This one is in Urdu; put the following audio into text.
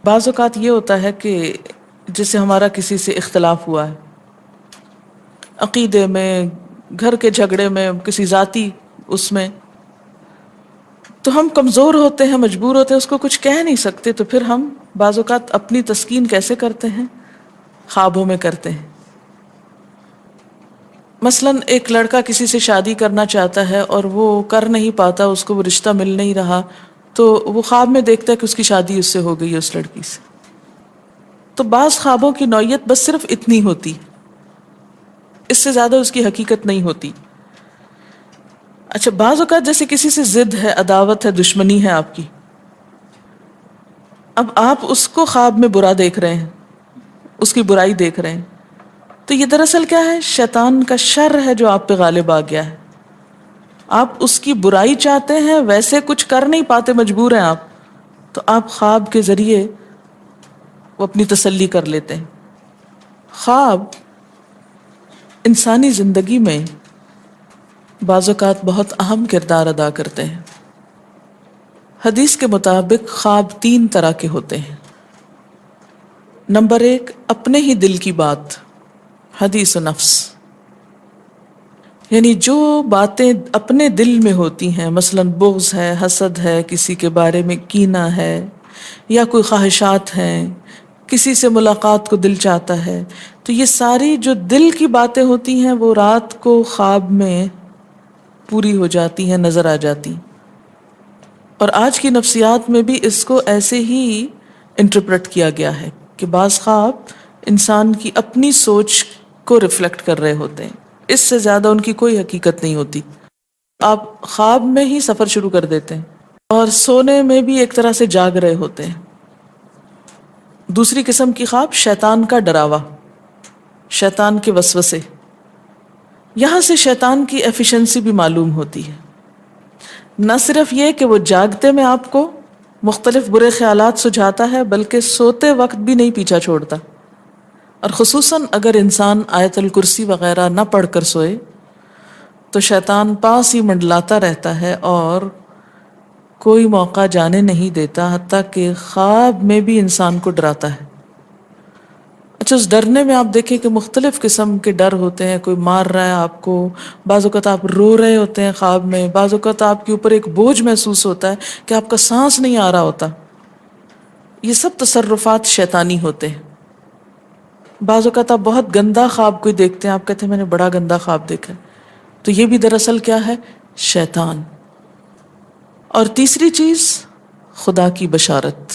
بعض اوقات یہ ہوتا ہے کہ جیسے ہمارا کسی سے اختلاف ہوا ہے، عقیدے میں، گھر کے جھگڑے میں، کسی ذاتی اس میں، تو ہم کمزور ہوتے ہیں، مجبور ہوتے ہیں، اس کو کچھ کہہ نہیں سکتے، تو پھر ہم بعض اوقات اپنی تسکین کیسے کرتے ہیں؟ خوابوں میں کرتے ہیں۔ مثلا ایک لڑکا کسی سے شادی کرنا چاہتا ہے اور وہ کر نہیں پاتا، اس کو وہ رشتہ مل نہیں رہا، تو وہ خواب میں دیکھتا ہے کہ اس کی شادی اس سے ہو گئی ہے، اس لڑکی سے۔ تو بعض خوابوں کی نوعیت بس صرف اتنی ہوتی، اس سے زیادہ اس کی حقیقت نہیں ہوتی۔ اچھا، بعض اوقات جیسے کسی سے ضد ہے، عداوت ہے، دشمنی ہے آپ کی، اب آپ اس کو خواب میں برا دیکھ رہے ہیں، اس کی برائی دیکھ رہے ہیں، تو یہ دراصل کیا ہے؟ شیطان کا شر ہے جو آپ پہ غالب آ گیا ہے۔ آپ اس کی برائی چاہتے ہیں، ویسے کچھ کر نہیں پاتے، مجبور ہیں آپ، تو آپ خواب کے ذریعے وہ اپنی تسلی کر لیتے ہیں۔ خواب انسانی زندگی میں بعض اوقات بہت اہم کردار ادا کرتے ہیں۔ حدیث کے مطابق خواب 3 طرح کے ہوتے ہیں۔ نمبر 1، اپنے ہی دل کی بات، حدیث و نفس، یعنی جو باتیں اپنے دل میں ہوتی ہیں، مثلا بغض ہے، حسد ہے، کسی کے بارے میں کینہ ہے، یا کوئی خواہشات ہیں، کسی سے ملاقات کو دل چاہتا ہے، تو یہ ساری جو دل کی باتیں ہوتی ہیں وہ رات کو خواب میں پوری ہو جاتی ہیں، نظر آ جاتی۔ اور آج کی نفسیات میں بھی اس کو ایسے ہی انٹرپریٹ کیا گیا ہے کہ بعض خواب انسان کی اپنی سوچ کو ریفلیکٹ کر رہے ہوتے ہیں، اس سے زیادہ ان کی کوئی حقیقت نہیں ہوتی۔ آپ خواب میں ہی سفر شروع کر دیتے ہیں اور سونے میں بھی ایک طرح سے جاگ رہے ہوتے ہیں۔ دوسری قسم کی خواب شیطان کا ڈراوا، شیطان کے وسوسے، یہاں سے شیطان کی ایفیشنسی بھی معلوم ہوتی ہے۔ نہ صرف یہ کہ وہ جاگتے میں آپ کو مختلف برے خیالات سجھاتا ہے، بلکہ سوتے وقت بھی نہیں پیچھا چھوڑتا، اور خصوصاً اگر انسان آیت الکرسی وغیرہ نہ پڑھ کر سوئے تو شیطان پاس ہی منڈلاتا رہتا ہے اور کوئی موقع جانے نہیں دیتا، حتیٰ کہ خواب میں بھی انسان کو ڈراتا ہے۔ اچھا، اس ڈرنے میں آپ دیکھیں کہ مختلف قسم کے ڈر ہوتے ہیں، کوئی مار رہا ہے آپ کو، بعض اوقات آپ رو رہے ہوتے ہیں خواب میں، بعض اوقات آپ کے اوپر ایک بوجھ محسوس ہوتا ہے کہ آپ کا سانس نہیں آ رہا ہوتا۔ یہ سب تصرفات شیطانی ہوتے ہیں۔ بعض اوقات آپ بہت گندا خواب کوئی دیکھتے ہیں، آپ کہتے ہیں میں نے بڑا گندا خواب دیکھا، تو یہ بھی دراصل کیا ہے؟ شیطان۔ اور تیسری چیز، خدا کی بشارت،